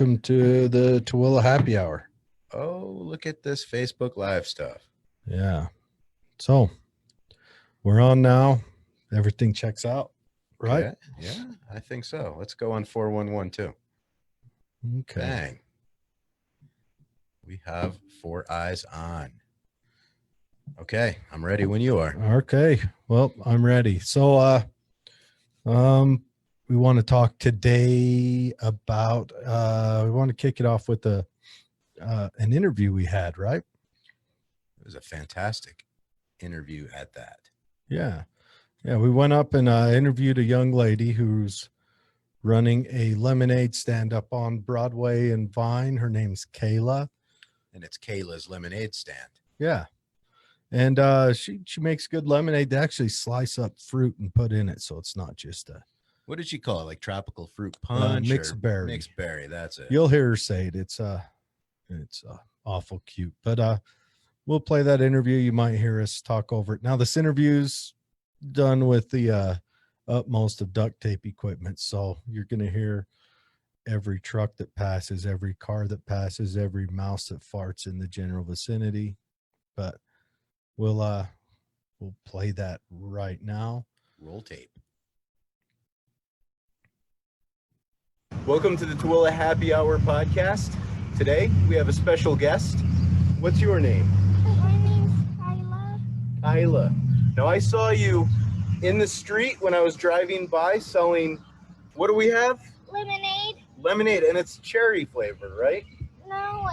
welcome to the Tooele Happy Hour. Oh, look at this Facebook Live stuff. Yeah. So we're on now. Everything checks out, right? Yeah, I think so. Let's go on 4112. Okay. Bang. We have 4 eyes on. Okay, I'm ready when you are. Okay. Well, I'm ready. So we want to talk today about we want to kick it off with an interview we had, right? It was a fantastic interview at that. Yeah. We went up and interviewed a young lady who's running a lemonade stand up on Broadway and Vine. Her name's Kayla. And it's Kayla's lemonade stand. Yeah. And she makes good lemonade. They actually slice up fruit and put in it, so it's not just a. What did she call it? Like tropical fruit punch? Mixed berry. Mixed berry, that's it. You'll hear her say it. It's awful cute. But we'll play that interview. You might hear us talk over it. Now, this interview's done with the utmost of duct tape equipment, so you're going to hear every truck that passes, every car that passes, every mouse that farts in the general vicinity. But we'll play that right now. Roll tape. Welcome to the Tooele Happy Hour podcast. Today we have a special guest. What's your name? My name's Kyla. Kyla. Now I saw you in the street when I was driving by selling, what do we have? Lemonade? Lemonade, and it's cherry flavor, right? No,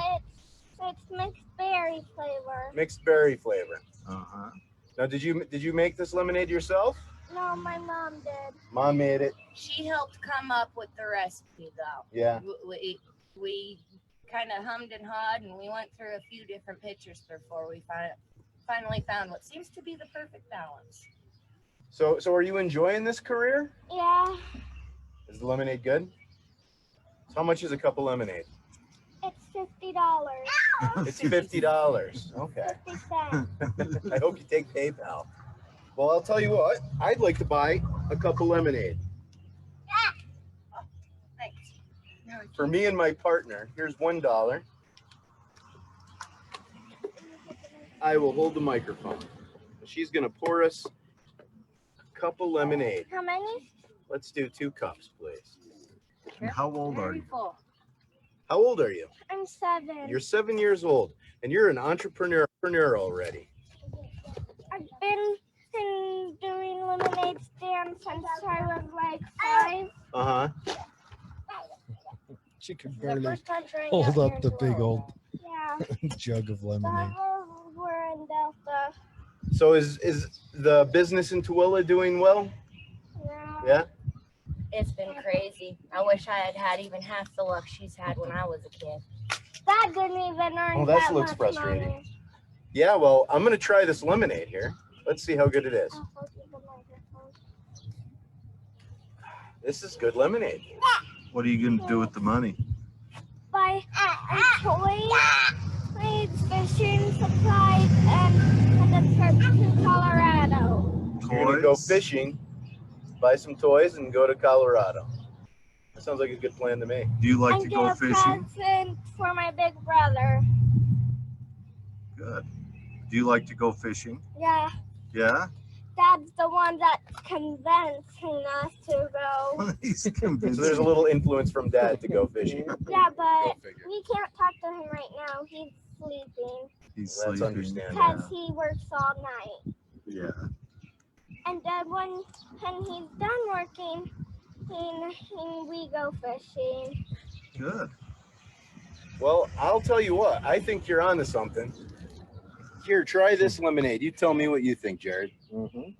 it's mixed berry flavor. Mixed berry flavor. Uh-huh. Now did you make this lemonade yourself? No, my mom did. Mom made it. She helped come up with the recipe, though. Yeah. We kind of hummed and hawed, and we went through a few different pictures before we finally found what seems to be the perfect balance. So are you enjoying this career? Yeah, Is the lemonade good? So how much is a cup of lemonade? it's $50. It's $50. Okay. 50 cents. I hope you take PayPal. Well, I'll tell you what, I'd like to buy a cup of lemonade. Thanks. For me and my partner, here's $1. I will hold the microphone. She's gonna pour us a cup of lemonade. How many? Let's do 2 cups, please. And how old are Very you? full. How old are you? I'm 7. You're 7 years old, and you're an entrepreneur already. I've been doing lemonade stands since I was like 5. Uh-huh. She could The barely first time trying hold out up here the in big Tooele. old Yeah. jug of The lemonade. others were in Delta. So is the business in Tooele doing well? Yeah. Yeah? It's been crazy. I wish I had had even half the luck she's had when I was a kid. Dad didn't even earn Oh, that that looks much frustrating. money. Yeah, well, I'm gonna try this lemonade here. Let's see how good it is. I'll hold you the microphone. This is good lemonade. What are you going to do with the money? Buy toys, fishing supplies, and a trip to Colorado. You're gonna go fishing, buy some toys, and go to Colorado. That sounds like a good plan to me. Do you like And to get go a fishing? present for my big brother. Good. Do you like to go fishing? Yeah, Yeah? Dad's the one that's convincing us to go. He's So convinced. there's a little influence from Dad to go fishing. Yeah, but Go figure. we can't talk to him right now. He's sleeping He's That's sleeping. understandable. because he works all night. Yeah. And then when he's done working, we go fishing. Good. Well, I'll tell you what. I think you're onto something. Here, try this lemonade. You tell me what you think, Jared. Mm-hmm.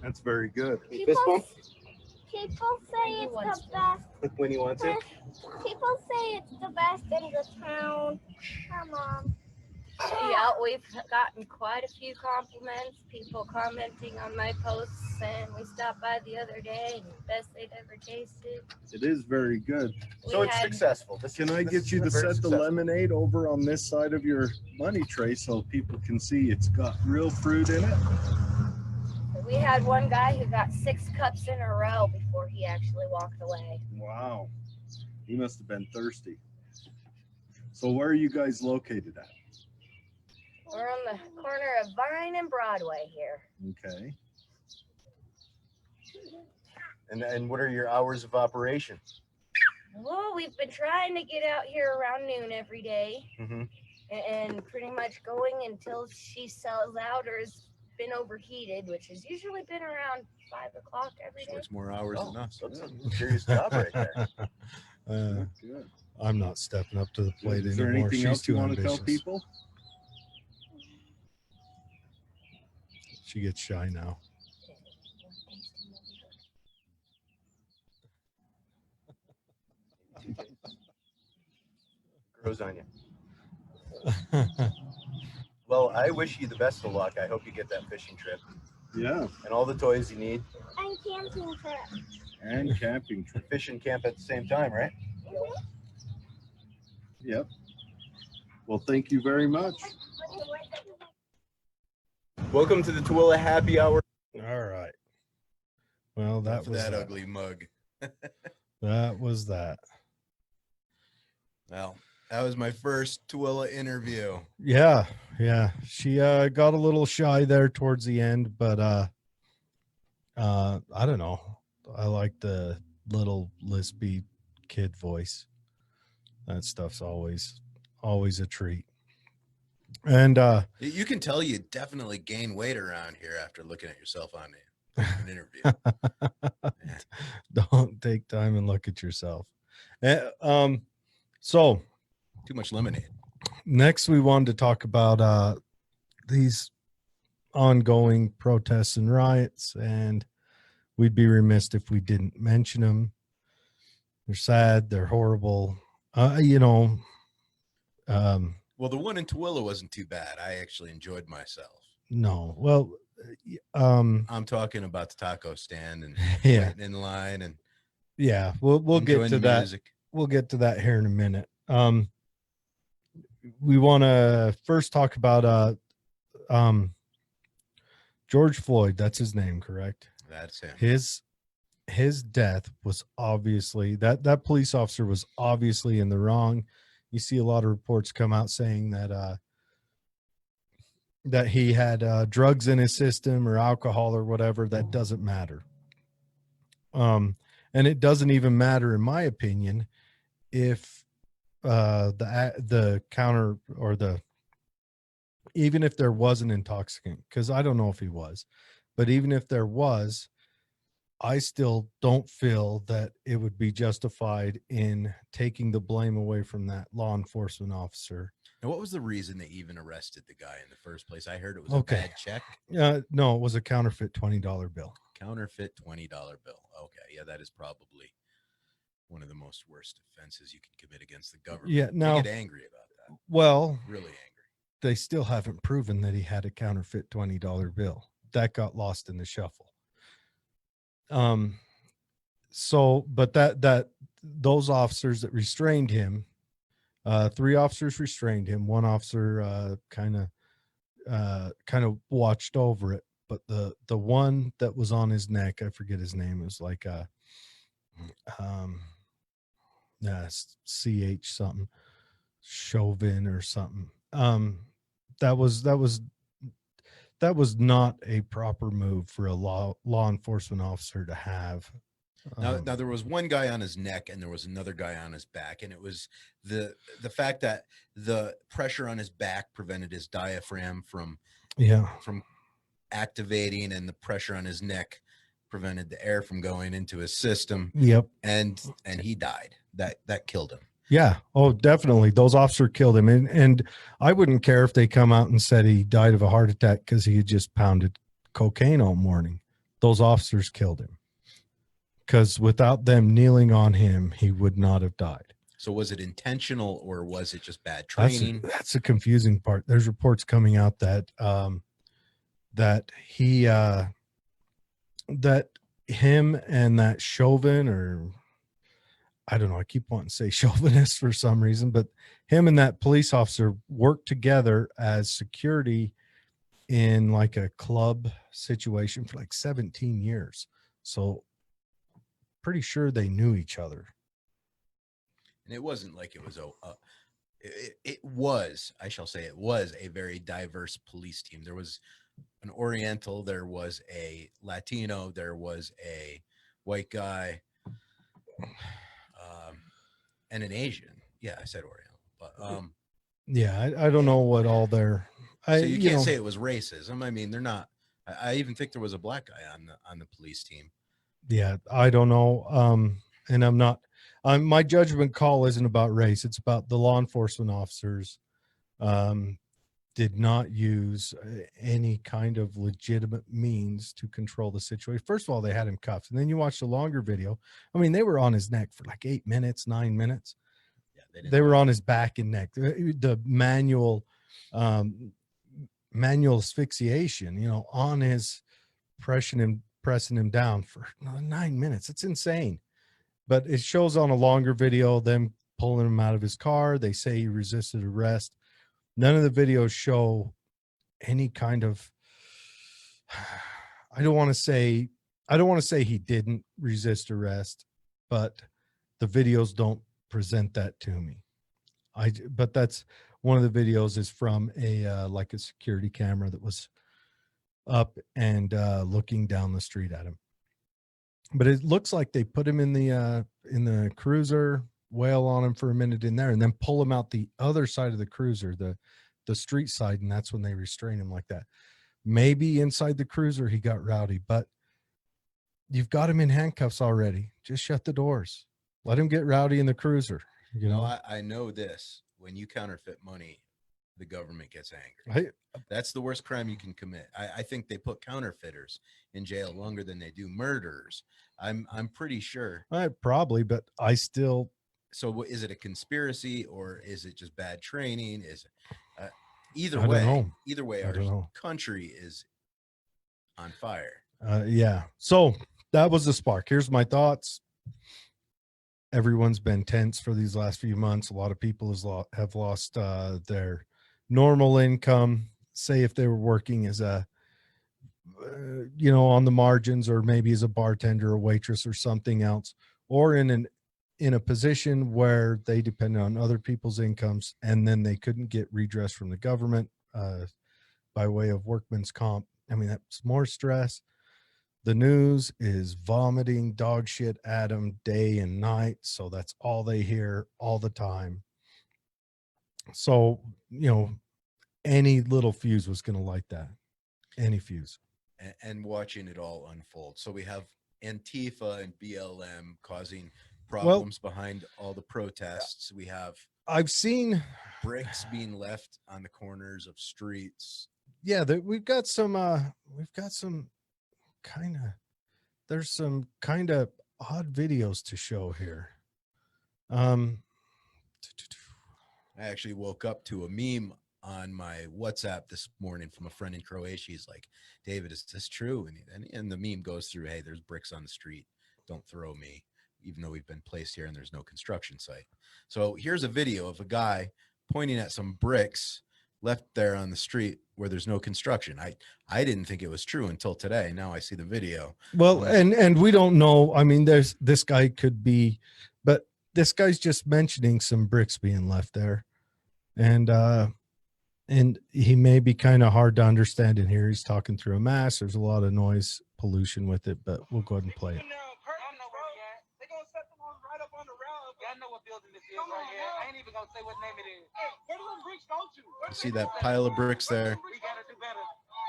That's very good. This one? People say it's the best. When you want it? People say it's the best in the town. Come on. Yeah, we've gotten quite a few compliments, people commenting on my posts, and we stopped by the other day and best they'd ever tasted. It is very good. So We it's had- successful. Can I get you to set the lemonade over on this side of your money tray so people can see it's got real fruit in it? We We had one guy who got 6 cups in a row before he actually walked away. Wow. He must have been thirsty. So where are you guys located at? We're on the corner of Vine and Broadway here. Okay. And what are your hours of operation? Well, we've been trying to get out here around noon every day, Mm-hmm. and pretty much going until she sells out or has been overheated, which has usually been around 5 o'clock every So day. it's more hours than us. That's a serious job right there. Good, good. I'm not stepping up to the plate Is there anymore. anything She's else you too want to tell ambitious. people? She gets shy now. Grows on you. Well, I wish you the best of luck. I hope you get that fishing trip Yeah. and all the toys you need. And camping trip. And camping trip. Fish and camp at the same time, right? Yep. Well, thank you very much. Welcome to the Tooele Happy Hour. All right. Well, that For was that that. ugly mug. That was that. Well, that was my first Tooele interview. Yeah, yeah. She got a little shy there towards the end, but I don't know. I like the little lispy kid voice. That stuff's always a treat. And You can tell you definitely gain weight around here after looking at yourself on an interview. don't take time and look at yourself. So Too much lemonade. next we wanted to talk about these ongoing protests and riots, and we'd be remiss if we didn't mention them. They're sad, they're horrible. Well, the one in Tooele wasn't too bad. I actually enjoyed myself. No, well, I'm talking about the taco stand and yeah, waiting in line and yeah, we'll get enjoying to the that. music. We'll get to that here in a minute. We want to first talk about George Floyd. That's his name, correct? That's him. His death was obviously that police officer was obviously in the wrong. You see a lot of reports come out saying that that he had drugs in his system or alcohol or whatever. That doesn't matter. And it doesn't even matter, in my opinion, if the counter or even if there was an intoxicant, because I don't know if he was, but even if there was, I still don't feel that it would be justified in taking the blame away from that law enforcement officer. And what was the reason they even arrested the guy in the first place? I heard it was Okay. a bad check. No, it was a counterfeit $20 bill. Counterfeit $20 bill. Okay. Yeah, that is probably one of the most worst offenses you can commit against the government. Yeah, no. I get angry about that. Well, Really angry. they still haven't proven that he had a counterfeit $20 bill. That got lost in the shuffle. So, but those officers that restrained him, 3 officers restrained him. 1 officer kind of watched over it, but the one that was on his neck, I forget his name, it was like CH something, Chauvin or something. That was not a proper move for a law enforcement officer to have. Now there was one guy on his neck and there was another guy on his back, and it was the fact that the pressure on his back prevented his diaphragm from activating, and the pressure on his neck prevented the air from going into his system. Yep. And he died. That killed him. Yeah. Oh, definitely. Those officers killed him. And I wouldn't care if they come out and said he died of a heart attack because he had just pounded cocaine all morning. Those officers killed him. Because without them kneeling on him, he would not have died. So was it intentional or was it just bad training? That's the confusing part. There's reports coming out that that him and that Chauvin, or I don't know, I keep wanting to say chauvinist for some reason, but him and that police officer worked together as security in like a club situation for like 17 years. So pretty sure they knew each other. And it wasn't like it was it was, I shall say, it was a very diverse police team. There was an Oriental, there was a Latino, there was a white guy, and an Asian. Yeah, I said Oriental, but Yeah, I don't know what all their. so you can't say it was racism. I mean, they're not. I even think there was a black guy on the police team. Yeah, I don't know. And I'm not. My judgment call isn't about race. It's about the law enforcement officers. Did not use any kind of legitimate means to control the situation. First of all, they had him cuffed, and then you watch the longer video. I mean, they were on his neck for like 8 minutes, 9 minutes. Yeah, they were on his back and neck. The manual asphyxiation, you know, on his pressing him down for 9 minutes. It's insane. But it shows on a longer video them pulling him out of his car. They say he resisted arrest. None of the videos show any kind of, I don't want to say he didn't resist arrest, but the videos don't present that to me. But that's one of the videos is from a like a security camera that was up and looking down the street at him. But it looks like they put him in the cruiser, wail on him for a minute in there, and then pull him out the other side of the cruiser, the street side, and that's when they restrain him like that. Maybe inside the cruiser he got rowdy, but you've got him in handcuffs already. Just shut the doors. Let him get rowdy in the cruiser. You know, I know this. When you counterfeit money, the government gets angry. That's the worst crime you can commit. I think they put counterfeiters in jail longer than they do murderers. I'm pretty sure. Probably, but I still. So is it a conspiracy or is it just bad training? Is it, either I don't way? know. Either way, I don't our know. country is on fire. Yeah. So that was the spark. Here's my thoughts. Everyone's been tense for these last few months. A lot of people have lost their normal income. Say if they were working as a, on the margins, or maybe as a bartender or waitress or something else, or in a position where they depend on other people's incomes, and then they couldn't get redress from the government by way of workman's comp. I mean, that's more stress. The news is vomiting dog shit at them day and night. So that's all they hear all the time. So, any little fuse was going to light that. Any fuse. And watching it all unfold. So we have Antifa and BLM causing problems behind all the protests. We have I've seen bricks being left on the corners of streets. Yeah, we've got some there's some kind of odd videos to show here. I actually woke up to a meme on my WhatsApp this morning from a friend in Croatia. He's like, David, is this true? And the meme goes through, hey, there's bricks on the street. Don't throw me, even though we've been placed here and there's no construction site. So here's a video of a guy pointing at some bricks left there on the street where there's no construction. I didn't think it was true until today. Now I see the video. Well, and we don't know. I mean, this guy could be, but this guy's just mentioning some bricks being left there. And he may be kind of hard to understand in here. He's talking through a mask. There's a lot of noise pollution with it, but we'll go ahead and play it. You see that pile of bricks there? We gotta do better.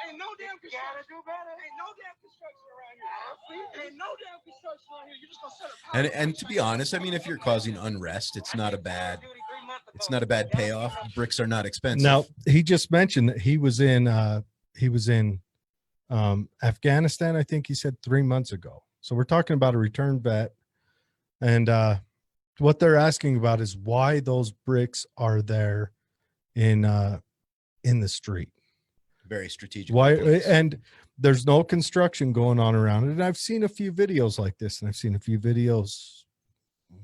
Ain't no damn construction. Ain't no damn construction around here. Ain't no damn construction around here. You just gonna set up. And to be honest, I mean, if you're causing unrest, it's not a bad payoff. Bricks are not expensive. Now, he just mentioned that he was in Afghanistan, I think he said 3 months ago. So we're talking about a return vet. And what they're asking about is why those bricks are there in the street. Very strategic. Why? And there's no construction going on around it. And I've seen a few videos like this, and I've seen a few videos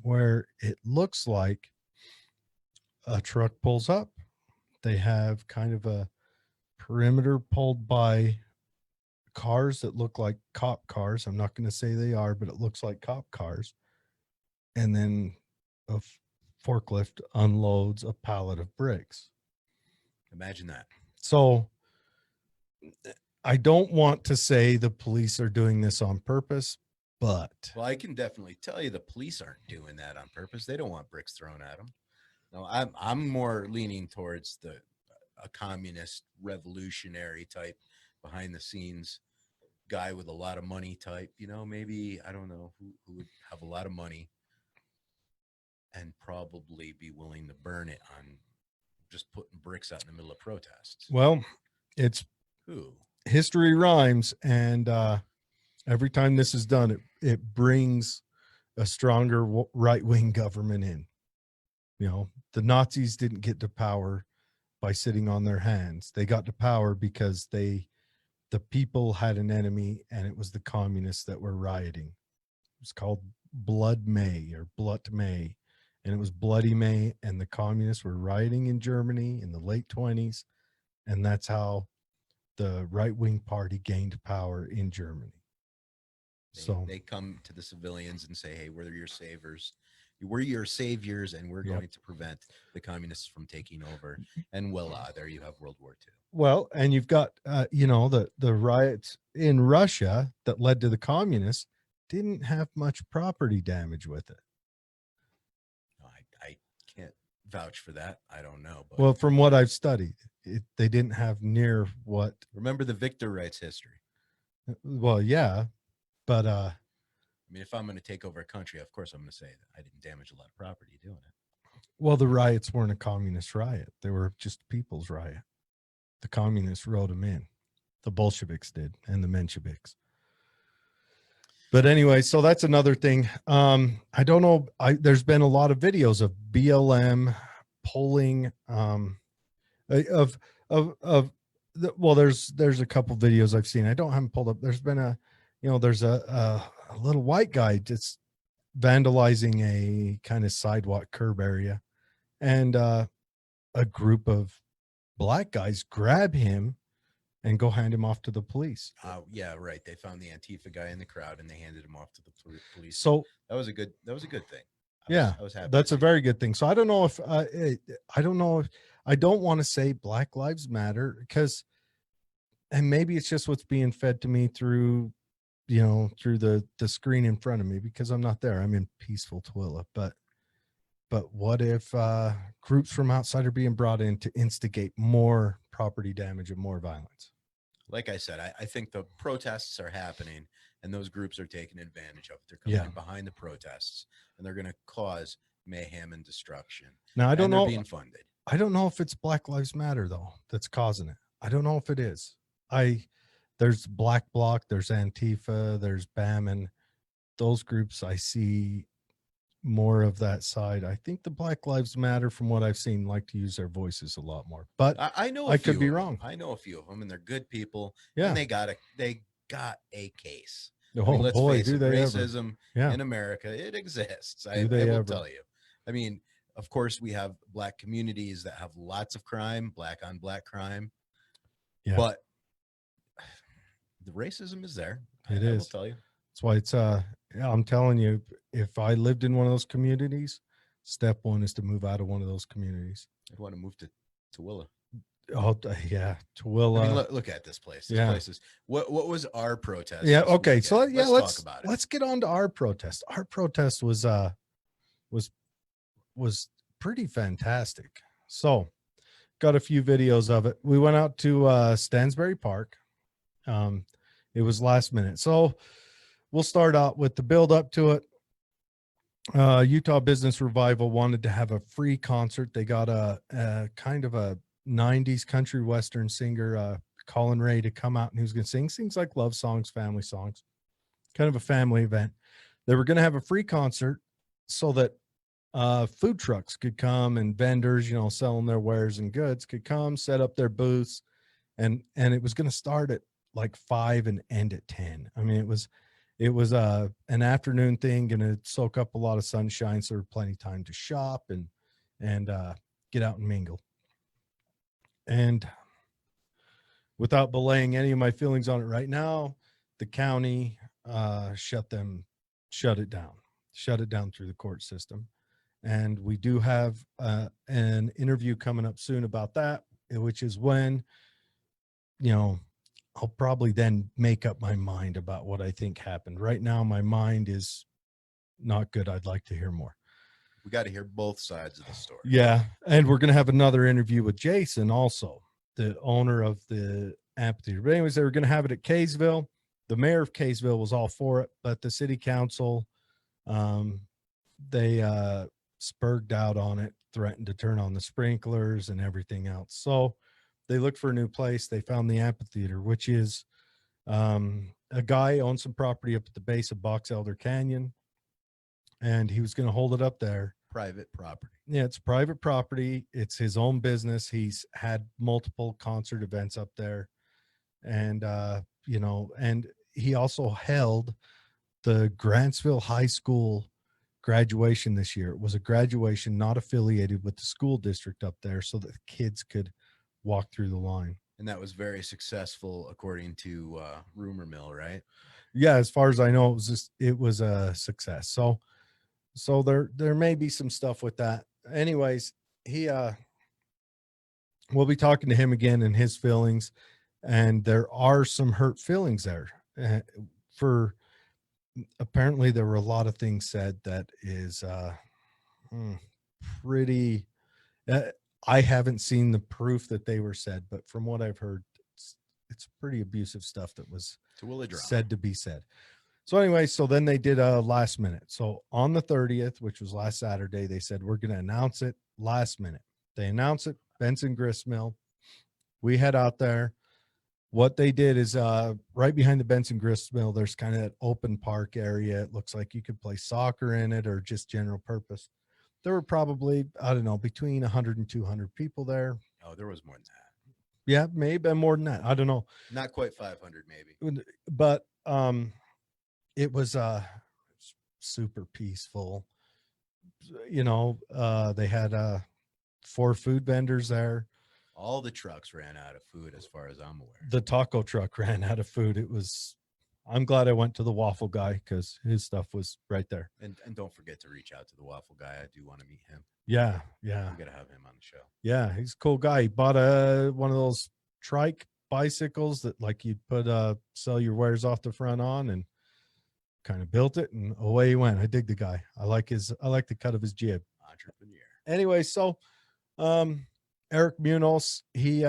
where it looks like a truck pulls up. They have kind of a perimeter pulled by cars that look like cop cars. I'm not going to say they are, but it looks like cop cars. And then a forklift unloads a pallet of bricks. Imagine that. So I don't want to say the police are doing this on purpose, but Well, I can definitely tell you the police aren't doing that on purpose. They don't want bricks thrown at them. No, I'm more leaning towards a communist revolutionary type behind the scenes guy with a lot of money type, maybe, I don't know who would have a lot of money and probably be willing to burn it on just putting bricks out in the middle of protests. well, it's Who? history rhymes, and every time this is done, it brings a stronger right-wing government in. The Nazis didn't get to power by sitting on their hands. They got to power because the people had an enemy, and it was the communists that were rioting. It was called Blood May or Blut May, and it was Bloody May, and the communists were rioting in Germany in the late 20s, and that's how the right-wing party gained power in Germany. They come to the civilians and say, hey, we're your saviors. We're your saviors, and we're going to prevent the communists from taking over. And voila, there you have World War II. Well, and you've got, the riots in Russia that led to the communists didn't have much property damage with it. I can't vouch for that. I don't know. But Well, from what I've studied, they didn't have near what. remember the Victor writes history. Well, yeah, but I mean, if I'm going to take over a country, of course I'm going to say that I didn't damage a lot of property doing it. well, the riots weren't a communist riot. They were just a people's riot. The communists wrote them in. The Bolsheviks did, and the Mensheviks. But anyway, so that's another thing. I don't know. There's been a lot of videos of BLM pulling there's a couple videos I've seen. I don't have them pulled up. There's been there's a little white guy just vandalizing a kind of sidewalk curb area, and a group of black guys grab him and go hand him off to the police. Yeah, right. They found the Antifa guy in the crowd and they handed him off to the police. So that was a good thing. I was happy. That's a very good thing. So I don't know if I don't want to say Black Lives Matter and maybe it's just what's being fed to me through the screen in front of me, because I'm not there. I'm in peaceful Tooele, but what if groups from outside are being brought in to instigate more property damage and more violence? Like I said, I think the protests are happening and those groups are taking advantage of it. They're coming in behind the protests and they're going to cause mayhem and destruction. Now, I don't know. Being funded. I don't know if it's Black Lives Matter, though, that's causing it. I don't know if it is. There's Black Bloc, there's Antifa, there's BAM, and those groups I see more of that side. I think the Black Lives Matter, from what I've seen, like to use their voices a lot more. But I know I could be wrong. I know a few of them, and they're good people. Yeah, and they got a case. Oh, I mean, let's boy, face do it, they racism ever. in America, it exists. I they will ever. tell you. I mean, of course, we have Black communities that have lots of crime, Black on Black crime. Yeah. But the racism is there. It I is. will tell you. That's why it's I'm telling you, if I lived in one of those communities, step one is to move out of one of those communities. I'd want to move to Tooele. Oh yeah, Tooele. I mean, look at this place. This place is what was our protest? Yeah. Okay. So let's talk about it. Let's get on to our protest. Our protest was pretty fantastic. So got a few videos of it. We went out to Stanbury Park. It was last minute. So we'll start out with the build up to it. Utah Business Revival wanted to have a free concert. They got a kind of a 90s country western singer, Colin Ray, to come out, and he was going to sing things like love songs, family songs, kind of a family event. They were going to have a free concert so that food trucks could come and vendors, selling their wares and goods, could come set up their booths, and it was going to start at like 5 and end at 10. I mean, it was an afternoon thing, going to soak up a lot of sunshine, so there was plenty of time to shop and get out and mingle. And without belaying any of my feelings on it right now, the county shut it down through the court system. And we do have an interview coming up soon about that, which is when, I'll probably then make up my mind about what I think happened. Right now, my mind is not good. I'd like to hear more. We got to hear both sides of the story. Yeah. And we're going to have another interview with Jason, also the owner of the amphitheater. But anyways, they were going to have it at Kaysville. The mayor of Kaysville was all for it, but the city council, they spurged out on it, threatened to turn on the sprinklers and everything else. So they looked for a new place. They found the amphitheater, which is a guy owned some property up at the base of Box Elder Canyon, and he was going to hold it up there. Private property. Yeah, it's private property. It's his own business. He's had multiple concert events up there. And, and he also held the Grantsville High School graduation this year. It was a graduation not affiliated with the school district up there, so that kids could walk through the line. And that was very successful, according to Rumor Mill, right? Yeah, as far as I know, it was a success. So there may be some stuff with that. Anyways, we'll be talking to him again and his feelings, and there are some hurt feelings there. Apparently there were a lot of things said that is pretty. I haven't seen the proof that they were said, but from what I've heard, it's pretty abusive stuff that was said to be said. So anyway, so then they did a last minute. So on the 30th, which was last Saturday, they said, we're going to announce it last minute. They announced it, Benson Grist Mill. We head out there. What they did is right behind the Benson Grist Mill, there's kind of that open park area. It looks like you could play soccer in it or just general purpose. There were probably, I don't know, between 100 and 200 people there. Oh, there was more than that. Yeah, maybe more than that. I don't know. Not quite 500, maybe. But it was super peaceful. They had 4 food vendors there. All the trucks ran out of food, as far as I'm aware. The taco truck ran out of food. I'm glad I went to the waffle guy because his stuff was right there. And don't forget to reach out to the waffle guy. I do want to meet him. Yeah. We got to have him on the show. Yeah, he's a cool guy. He bought one of those trike bicycles that like you'd put sell your wares off the front on, and kind of built it, and away he went. I dig the guy. I like the cut of his jib. Entrepreneur. Anyway, so Eric Munoz, he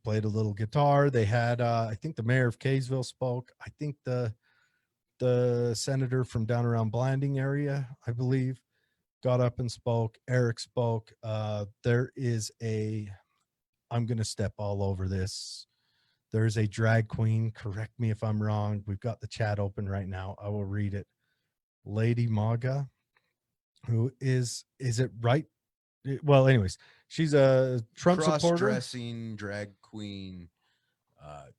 played a little guitar. They had I think the mayor of Kaysville spoke. I think the senator from down around Blanding area, I believe, got up and spoke. Eric spoke. There is I'm going to step all over this. There's a drag queen. Correct me if I'm wrong. We've got the chat open right now. I will read it. Lady Maga, who is it right? Well, anyways, she's a Trump supporter. Cross-dressing drag queen,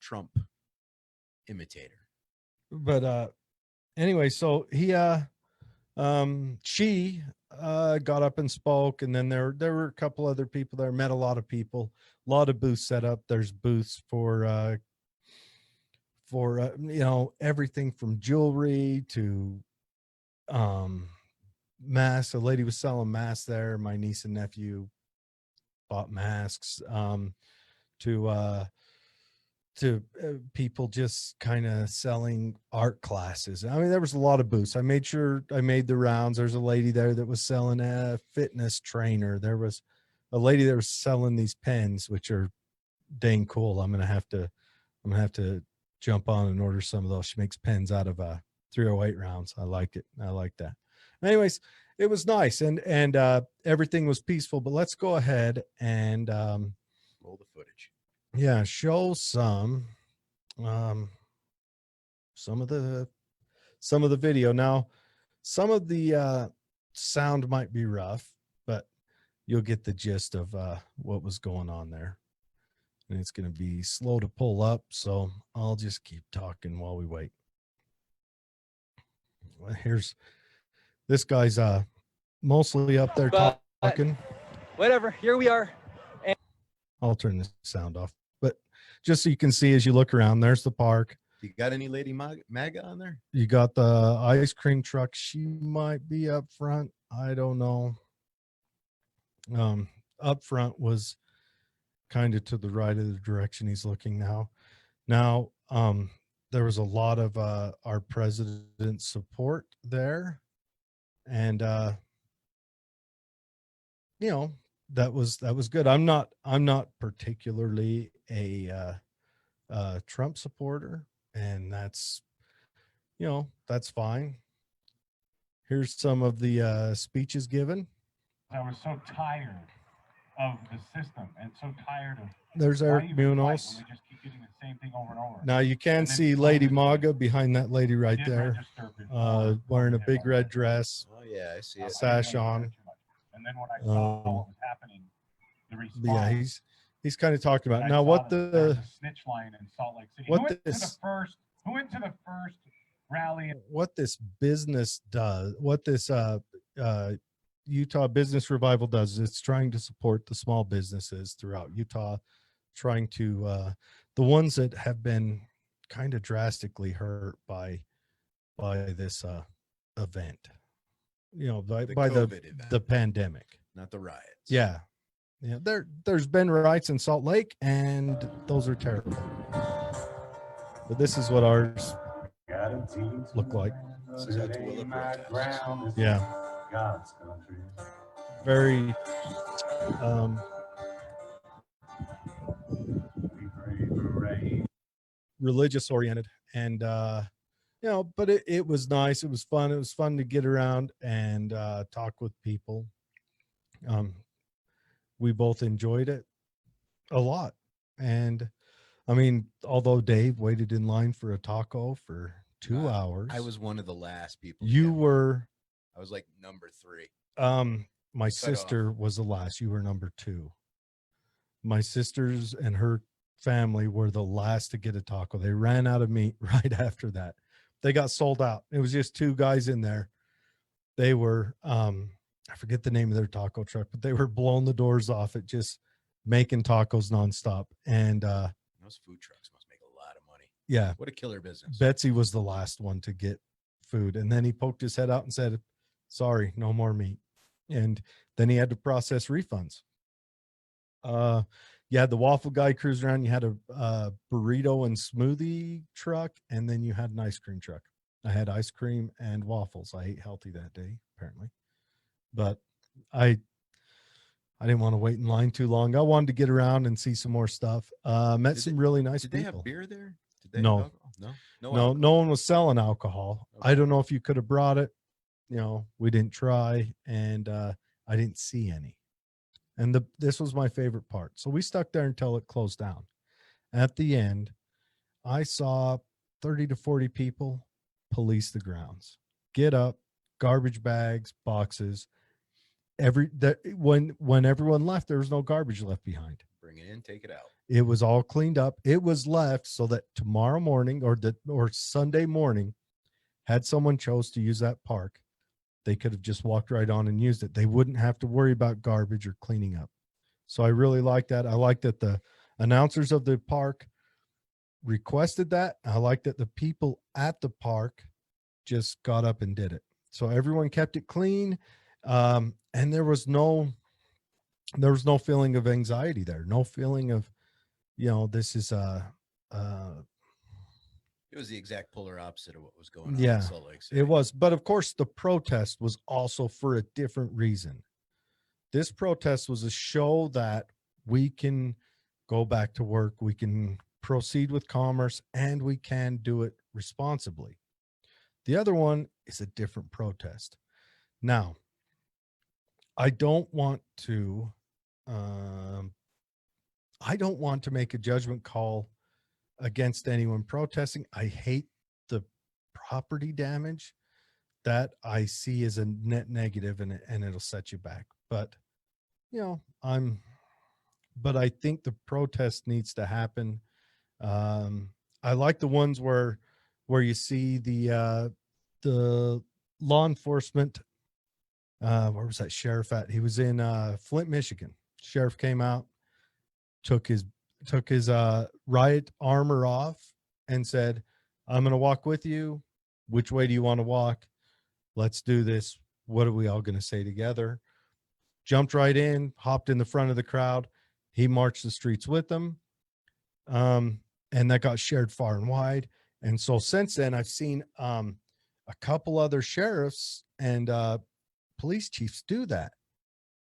Trump imitator. But anyway, so she got up and spoke, and then there were a couple other people there. Met a lot of people. A lot of booths set up. There's booths for everything from jewelry to masks. A lady was selling masks there. My niece and nephew bought masks. To people just kind of selling art classes. I mean, there was a lot of booths. I made sure I made the rounds. There's a lady there that was selling a fitness trainer. There was a lady that was selling these pens, which are dang cool. I'm gonna have to jump on and order some of those. She makes pens out of 308 rounds. I liked it. I like that. Anyways, it was nice, and everything was peaceful. But let's go ahead and roll the footage. Yeah, show some of the video. Now, some of the sound might be rough, but you'll get the gist of what was going on there. And it's going to be slow to pull up, so I'll just keep talking while we wait. Well, here's this guy's mostly up there talking. Whatever, here we are. I'll turn the sound off. But just so you can see as you look around, there's the park. You got any Lady MAGA on there? You got the ice cream truck. She might be up front. I don't know. Up front was kind of to the right of the direction he's looking now. Now, there was a lot of our president's support there. And you know, that was good. I'm not particularly a Trump supporter, and that's, you know, that's fine. Here's some of the speeches given. I was so tired of the system and so tired of There's why Eric even fight when Munoz. we just keep getting the same thing over and over. Now you can And then see people Lady just- MAGA behind that lady I right did there, register before wearing a COVID hit big already. red dress. Oh yeah, I see I it. didn't sash wanna on. hear too much. And then when I saw what was happening, the response. But yeah, he's kind of talking about and I now saw what that there was the a snitch line in Salt Lake City. what Who went to this- the first? Who went to the first rally? what this business does, what this Utah Business Revival does, it's trying to support the small businesses throughout Utah, trying to the ones that have been kind of drastically hurt by this event, you know, by COVID event, the pandemic. not the riots. Yeah. There's been riots in Salt Lake, and those are terrible. But this is what ours look like. This is how Tooele protests. Yeah. Very religious oriented, and you know, but it was nice. It was fun. It was fun to get around and talk with people. We both enjoyed it a lot. And I mean, although Dave waited in line for a taco for 2 hours. I was one of the last people. You were I was like number 3. my sister was the last. You were number 2. My sisters and her family were the last to get a taco. They ran out of meat right after that. They got sold out. It was just 2 guys in there. They were I forget the name of their taco truck, but they were blowing the doors off it, just making tacos nonstop. And those food trucks must make a lot of money. yeah, What a killer business. Betsy was the last one to get food. And then he poked his head out and said, sorry, no more meat. And then he had to process refunds. You had the waffle guy cruise around. You had a burrito and smoothie truck, and then you had an ice cream truck. I had ice cream and waffles. I ate healthy that day, apparently. But I didn't want to wait in line too long. I wanted to get around and see some more stuff. Met some really nice Did people. they have beer there? Did they No. have alcohol? No. No, alcohol. no one was selling alcohol. Okay. I don't know if you could have brought it. You know, we didn't try, and I didn't see any. And this was my favorite part. So we stuck there until it closed down. At the end, I saw 30 to 40 people police the grounds, get up, garbage bags, boxes. When everyone left, there was no garbage left behind. Bring it in, take it out. It was all cleaned up. It was left so that tomorrow morning or Sunday morning, had someone chose to use that park, they could have just walked right on and used it. They wouldn't have to worry about garbage or cleaning up. So I really like that. I like that the announcers of the park requested that. I like that the people at the park just got up and did it. So everyone kept it clean. And there was no feeling of anxiety there. No feeling of, you know, this is It was the exact polar opposite of what was going on Yeah, in Salt Lake City. it was. But of course, the protest was also for a different reason. This protest was a show that we can go back to work, we can proceed with commerce, and we can do it responsibly. The other one is a different protest. Now, I don't want to make a judgment call against anyone protesting. I hate the property damage that I see as a net negative, and it'll set you back. But, you know, but I think the protest needs to happen. I like the ones where you see the law enforcement, where was that sheriff at? He was in Flint, Michigan. Sheriff came out, took his took his riot armor off and said, I'm going to walk with you. Which way do you want to walk? Let's do this. What are we all going to say together? Jumped right in, hopped in the front of the crowd. He marched the streets with them. And that got shared far and wide. And so since then, I've seen a couple other sheriffs and police chiefs do that.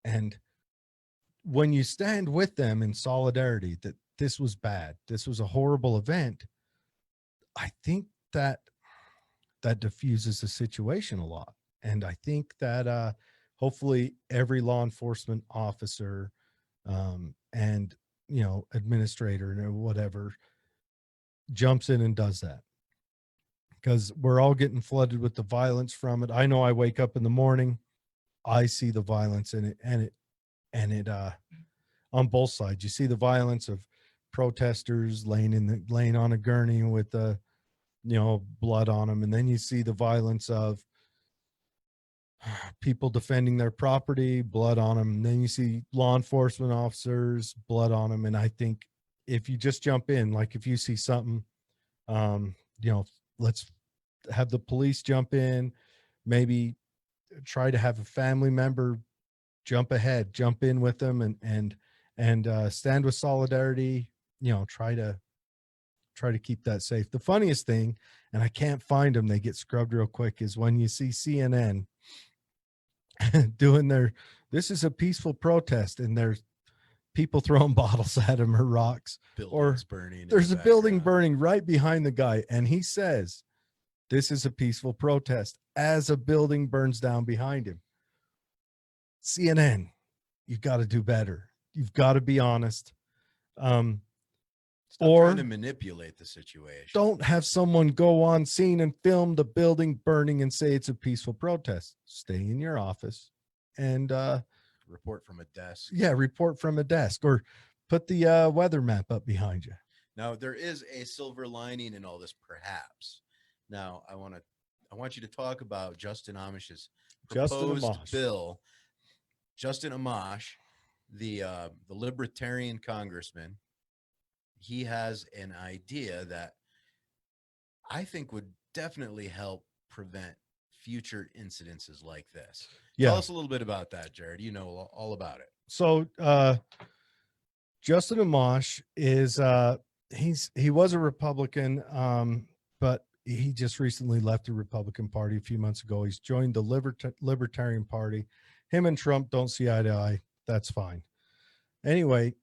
And when you stand with them in solidarity that this was bad, this was a horrible event, I think that diffuses the situation a lot. And I think that hopefully every law enforcement officer and, you know, administrator or whatever jumps in and does that, because we're all getting flooded with the violence from it. I know I wake up in the morning, I see the violence in it, and it on both sides. You see the violence of protesters laying on a gurney with the, you know, blood on them, and then you see the violence of people defending their property, blood on them, and then you see law enforcement officers, blood on them. And I think if you just jump in, like if you see something, you know, let's have the police jump in, maybe try to have a family member jump ahead, jump in with them, and stand with solidarity, you know, try to keep that safe. The funniest thing, and I can't find them, they get scrubbed real quick, is when you see CNN doing this is a peaceful protest, and there's people throwing bottles at him or rocks, Buildings burning. there's a building burning right behind the guy, and he says this is a peaceful protest as a building burns down behind him. CNN, you've got to do better. You've got to be honest. Stop Or trying to manipulate the situation. don't have someone go on scene and film the building burning and say it's a peaceful protest. Stay in your office and report from a desk. Yeah, report from a desk, or put the weather map up behind you. Now, there is a silver lining in all this, perhaps. Now, I want you to talk about Justin Amash's proposed bill. Justin Amash, the libertarian congressman, he has an idea that I think would definitely help prevent future incidences like this. Yeah. Tell us a little bit about that, Jared. You know all about it. So Justin Amash is he was a Republican, but he just recently left the Republican Party a few months ago. He's joined the Libertarian Party. Him and Trump don't see eye to eye. That's fine. Anyway,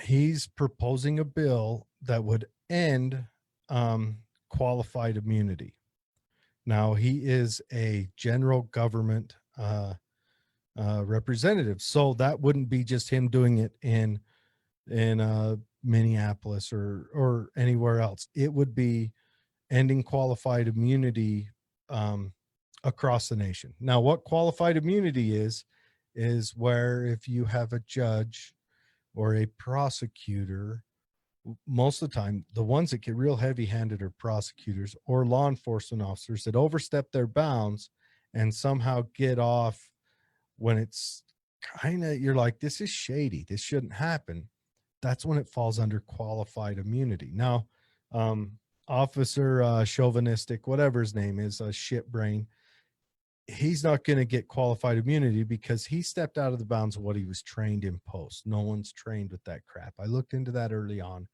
he's proposing a bill that would end qualified immunity. Now, he is a general government representative, so that wouldn't be just him doing it in Minneapolis or anywhere else. It would be ending qualified immunity across the nation. Now, what qualified immunity is where if you have a judge or a prosecutor, most of the time, the ones that get real heavy-handed are prosecutors or law enforcement officers that overstep their bounds and somehow get off when it's kind of, you're like, this is shady, this shouldn't happen. That's when it falls under qualified immunity. Now, Officer Chauvinistic, whatever his name is, shit brain, he's not going to get qualified immunity because he stepped out of the bounds of what he was trained in post. No one's trained with that crap. I looked into that early on.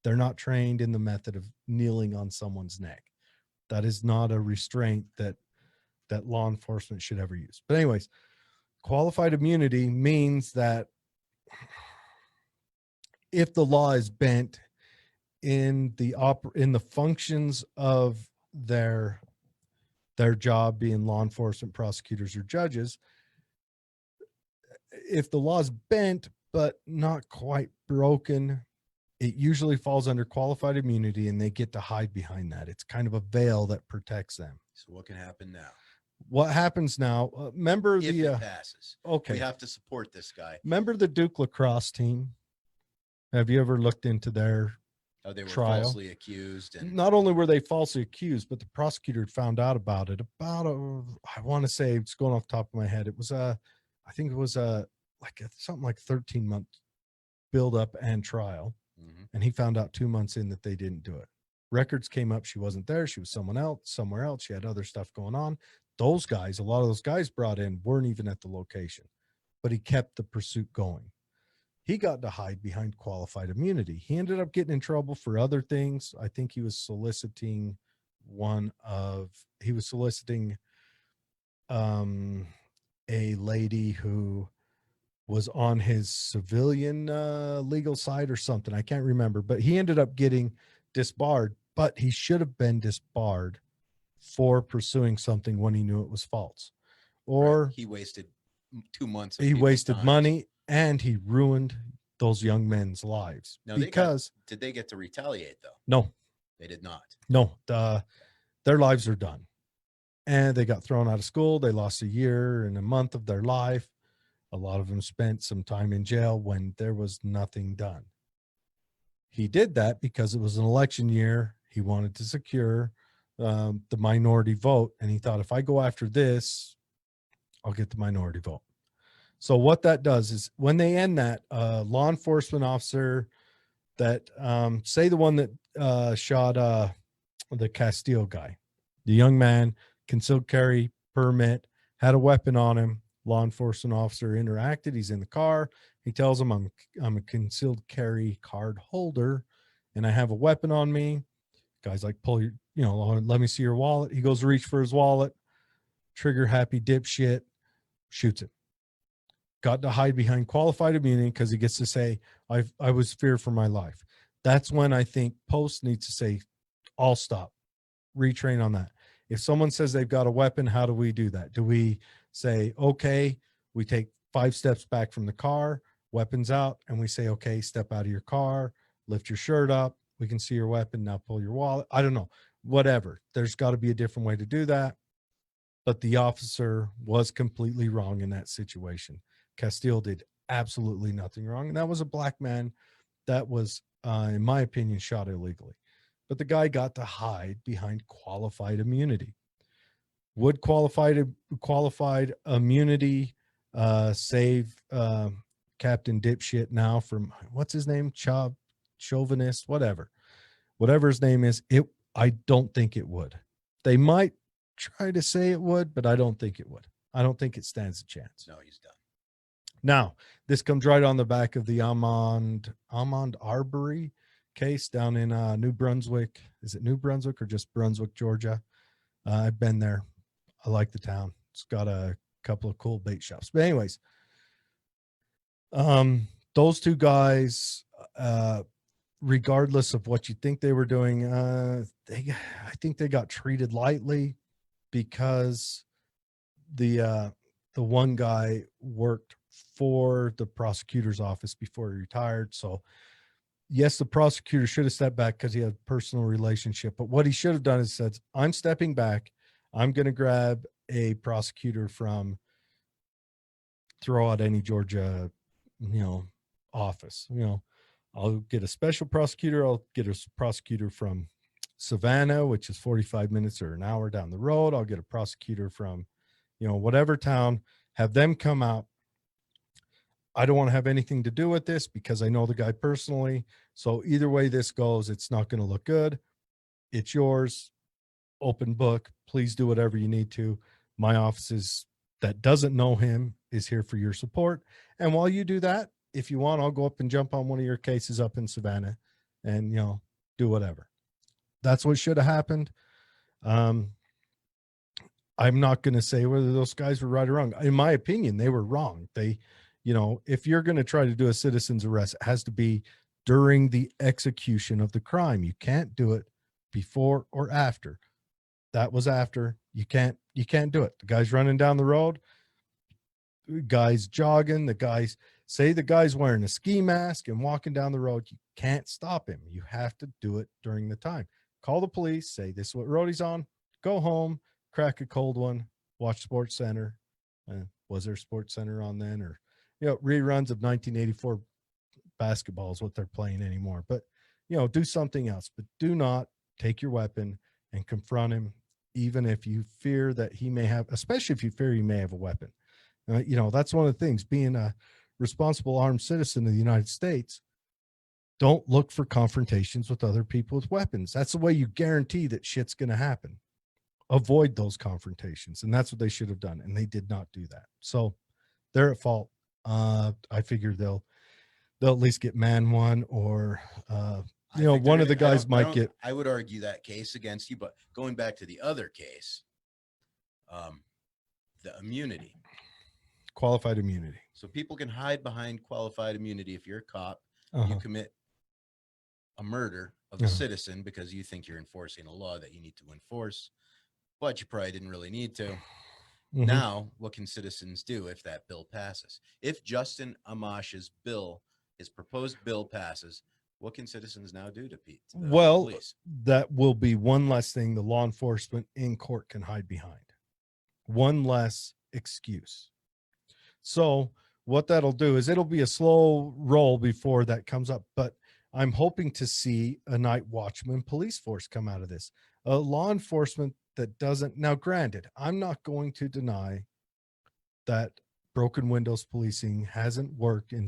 They're not trained in the method of kneeling on someone's neck. That is not a restraint that law enforcement should ever use. But anyways, qualified immunity means that if the law is bent in the functions of their job, being law enforcement, prosecutors, or judges, if the law is bent but not quite broken, it usually falls under qualified immunity, and they get to hide behind that. It's kind of a veil that protects them. So what can happen now? What happens now? Remember If it passes. Okay. We have to support this guy. Remember the Duke lacrosse team? Have you ever looked into their They were trial? falsely accused, and Not only were they falsely accused, but the prosecutor had found out about it I want to say, it's going off the top of my head, it was I think it was something like 13 months buildup and trial. Mhm. And he found out 2 months in that they didn't do it. Records came up. She wasn't there. She was someone else, somewhere else. She had other stuff going on. Those guys, a lot of those guys brought in weren't even at the location, but he kept the pursuit going. He got to hide behind qualified immunity. He ended up getting in trouble for other things. I think he was soliciting a lady who was on his civilian legal side or something. I can't remember, but he ended up getting disbarred, but he should have been disbarred for pursuing something when he knew it was false. Or Right. He wasted 2 months. Of he people's wasted time. money and he ruined those young men's lives. Now, Because did they get to retaliate though? no, They did not. no, their lives are done. And they got thrown out of school. They lost a year and a month of their life. A lot of them spent some time in jail when there was nothing done. He did that because it was an election year. He wanted to secure the minority vote. And he thought, if I go after this, I'll get the minority vote. So what that does is when they end that, law enforcement officer that, say the one that shot the Castillo guy, the young man, concealed carry permit, had a weapon on him. Law enforcement officer interacted. He's in the car. He tells him, I'm a concealed carry card holder and I have a weapon on me. Guy's like, pull your, let me see your wallet. He goes to reach for his wallet. Trigger happy dipshit shoots him. Got to hide behind qualified immunity because he gets to say, I was feared for my life. That's when I think Post needs to say, I'll stop, retrain on that. If someone says they've got a weapon, how do we do that? Do we say, okay, we take 5 steps back from the car, weapons out, and we say, okay, step out of your car, lift your shirt up. We can see your weapon. Now pull your wallet. I don't know, whatever. There's got to be a different way to do that. But the officer was completely wrong in that situation. Castile did absolutely nothing wrong. And that was a black man that was, in my opinion, shot illegally. But the guy got to hide behind qualified immunity. Would qualified immunity save Captain Dipshit now from, what's his name? Chauvinist, whatever his name is. I don't think it would. They might try to say it would, but I don't think it would. I don't think it stands a chance. No, he's done. Now, this comes right on the back of the Armand Arbery case down in New Brunswick. Is it New Brunswick or just Brunswick, Georgia? I've been there. I like the town. It's got a couple of cool bait shops. But anyways, those two guys, regardless of what you think they were doing, I think they got treated lightly because the one guy worked for the prosecutor's office before he retired. So yes, the prosecutor should have stepped back because he had a personal relationship. But what he should have done is said, I'm stepping back. I'm going to grab a prosecutor from, throw out any Georgia, office. I'll get a special prosecutor. I'll get a prosecutor from Savannah, which is 45 minutes or an hour down the road. I'll get a prosecutor from, whatever town, have them come out. I don't want to have anything to do with this because I know the guy personally. So either way this goes, it's not going to look good. It's yours. Open book. Please do whatever you need to. My office that doesn't know him is here for your support. And while you do that, if you want, I'll go up and jump on one of your cases up in Savannah and, do whatever. That's what should have happened. I'm not going to say whether those guys were right or wrong. In my opinion, they were wrong. They, if you're going to try to do a citizen's arrest, it has to be during the execution of the crime. You can't do it before or after. That was after. You can't do it. The guy's running down the road. The guy's jogging. The guy's wearing a ski mask and walking down the road. You can't stop him. You have to do it during the time. Call the police, say this is what road he's on, go home, crack a cold one, watch Sports Center. Was there Sports Center on then? Or, reruns of 1984 basketball is what they're playing anymore. But, do something else. But do not take your weapon and confront him, even if you fear that he may have, especially if you fear he may have a weapon. That's one of the things, being a responsible armed citizen of the United States, don't look for confrontations with other people with weapons. That's the way you guarantee that shit's going to happen. Avoid those confrontations. And that's what they should have done. And they did not do that. So they're at fault. I figure they'll at least get man one, or I think one they're of the gonna- I guys don't- might I don't- get I would argue that case against you, but going back to the other case, the immunity. qualified immunity. So people can hide behind qualified immunity if you're a cop, Uh-huh. you commit a murder of a Uh-huh. citizen because you think you're enforcing a law that you need to enforce, but you probably didn't really need to. Mhm. Now, what can citizens do if that bill passes? If Justin Amash's bill, his proposed bill passes, what can citizens now do to Pete? Well, police? that will be one less thing the law enforcement in court can hide behind. One less excuse. So what that'll do is it'll be a slow roll before that comes up, but I'm hoping to see a night watchman police force come out of this. A law enforcement that doesn't, now granted, I'm not going to deny that broken windows policing hasn't worked in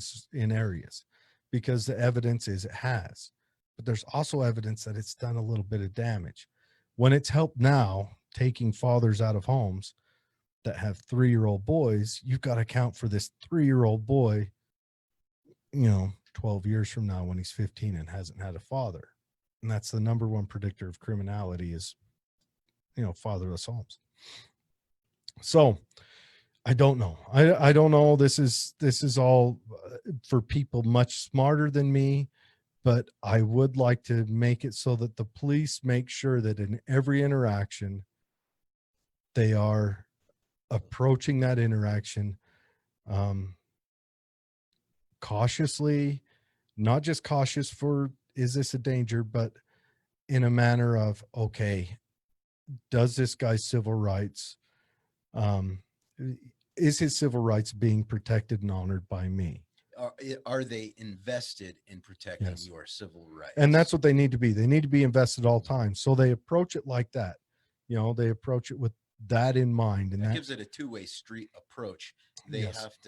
areas, because the evidence is it has. But there's also evidence that it's done a little bit of damage. When it's helped now, taking fathers out of homes that have 3-year-old boys, you've got to account for this 3-year-old boy, 12 years from now when he's 15 and hasn't had a father. And that's the number one predictor of criminality is, fatherless homes. So I don't know. I don't know. This is all for people much smarter than me, but I would like to make it so that the police make sure that in every interaction, they are approaching that interaction cautiously, not just cautious for, is this a danger, but in a manner of, okay, does this guy's civil rights, is his civil rights being protected and honored by me? Are they invested in protecting Yes. your civil rights? And that's what they need to be. They need to be invested all times. So they approach it like that. They approach it with that in mind. And that gives it a two-way street approach. They Yes. have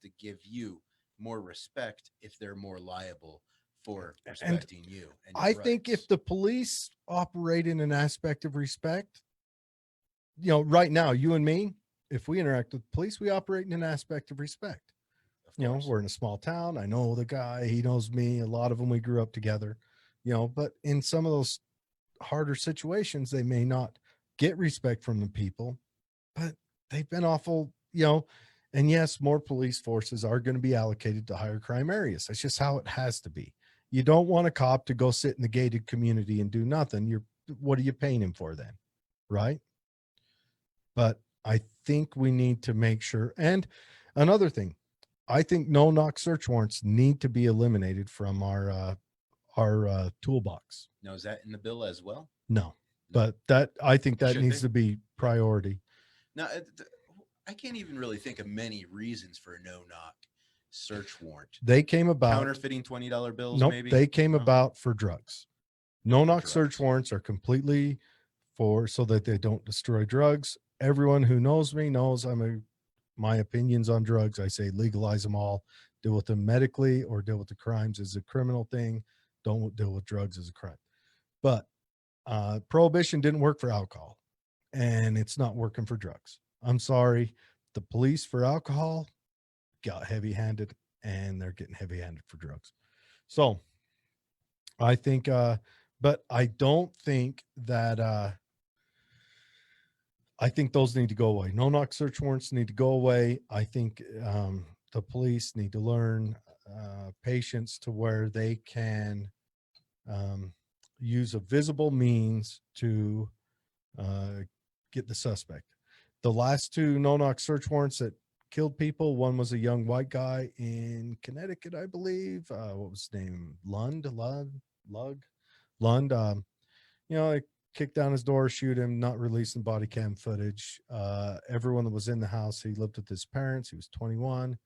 to give you more respect if they're more liable for respecting you. And your I think rights. if the police operate in an aspect of respect, right now, you and me, if we interact with police, we operate in an aspect of respect. Of course. We're in a small town. I know the guy, he knows me. A lot of them, we grew up together, but in some of those harder situations, they may not get respect from the people, but they've been awful, and yes, more police forces are going to be allocated to higher crime areas. That's just how it has to be. You don't want a cop to go sit in the gated community and do nothing. What are you paying him for then? Right. But I think we need to make sure. And another thing, I think no knock search warrants need to be eliminated from our toolbox. Now, is that in the bill as well? No, but I think that Should needs be. to be priority. Now, I can't even really think of many reasons for a no-knock search warrant. They came about Counterfeiting $20 bills, nope, maybe? they came No. about for drugs. No knock drugs. search warrants are completely so that they don't destroy drugs. Everyone who knows me knows my opinions on drugs. I say legalize them all, deal with them medically, or deal with the crimes as a criminal thing. Don't deal with drugs as a crime. But prohibition didn't work for alcohol, and it's not working for drugs. I'm sorry. The police for alcohol got heavy-handed, and they're getting heavy-handed for drugs. So I think, but I don't think that, I think those need to go away. No knock search warrants need to go away. I think the police need to learn patience to where they can use a visible means to get the suspect. The last 2 no knock search warrants that killed people, one was a young white guy in Connecticut, I believe. What was his name? Lund. They kicked down his door, shoot him, not releasing body cam footage. Everyone that was in the house, he lived with his parents. He was 21.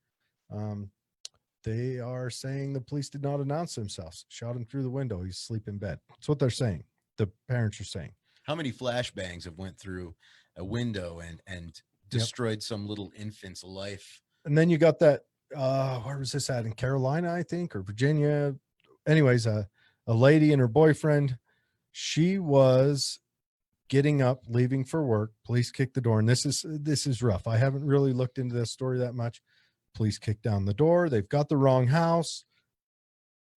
They are saying the police did not announce themselves, shot him through the window. He's asleep in bed. That's what they're saying. The parents are saying. How many flashbangs have went through a window and destroyed some little infant's life? And then you got that where was this at, in Carolina, I think, or Virginia. Anyways, a lady and her boyfriend, she was getting up, leaving for work. Police kicked the door, and this is rough. I haven't really looked into this story that much. Police kick down the door. They've got the wrong house,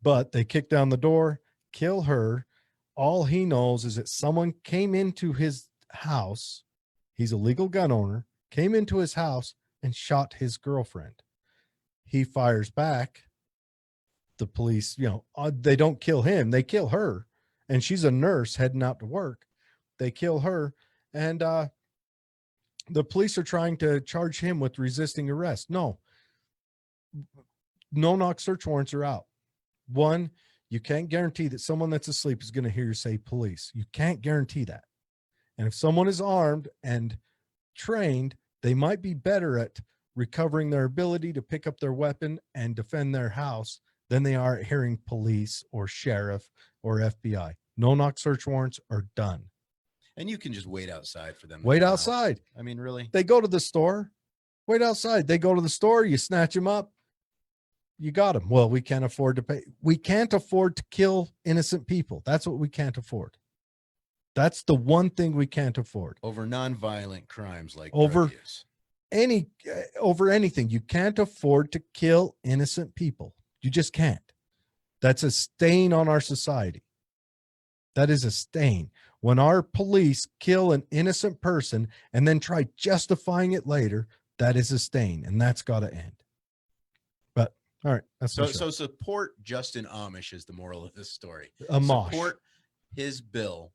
but they kick down the door, kill her. All he knows is that someone came into his house. He's a legal gun owner, came into his house and shot his girlfriend. He fires back. The police, they don't kill him. They kill her. And she's a nurse heading out to work. They kill her. And the police are trying to charge him with resisting arrest. No knock search warrants are out. One, you can't guarantee that someone that's asleep is going to hear you say police. You can't guarantee that. And if someone is armed and trained, they might be better at recovering their ability to pick up their weapon and defend their house than they are at hearing police or sheriff or FBI. No knock search warrants are done. And you can just wait outside for them. to Wait come out. outside. I mean, really? They go to the store. Wait outside. They go to the store. You snatch them up. You got them. Well, we can't afford to pay. We can't afford to kill innocent people. That's what we can't afford. That's the one thing we can't afford. Over nonviolent crimes like Over drug use. Over anything. You can't afford to kill innocent people. You just can't. That's a stain on our society. That is a stain. When our police kill an innocent person and then try justifying it later, that is a stain, and that's got to end. But all right, that's So support Justin Amish is the moral of this story. Amash. Support his bill.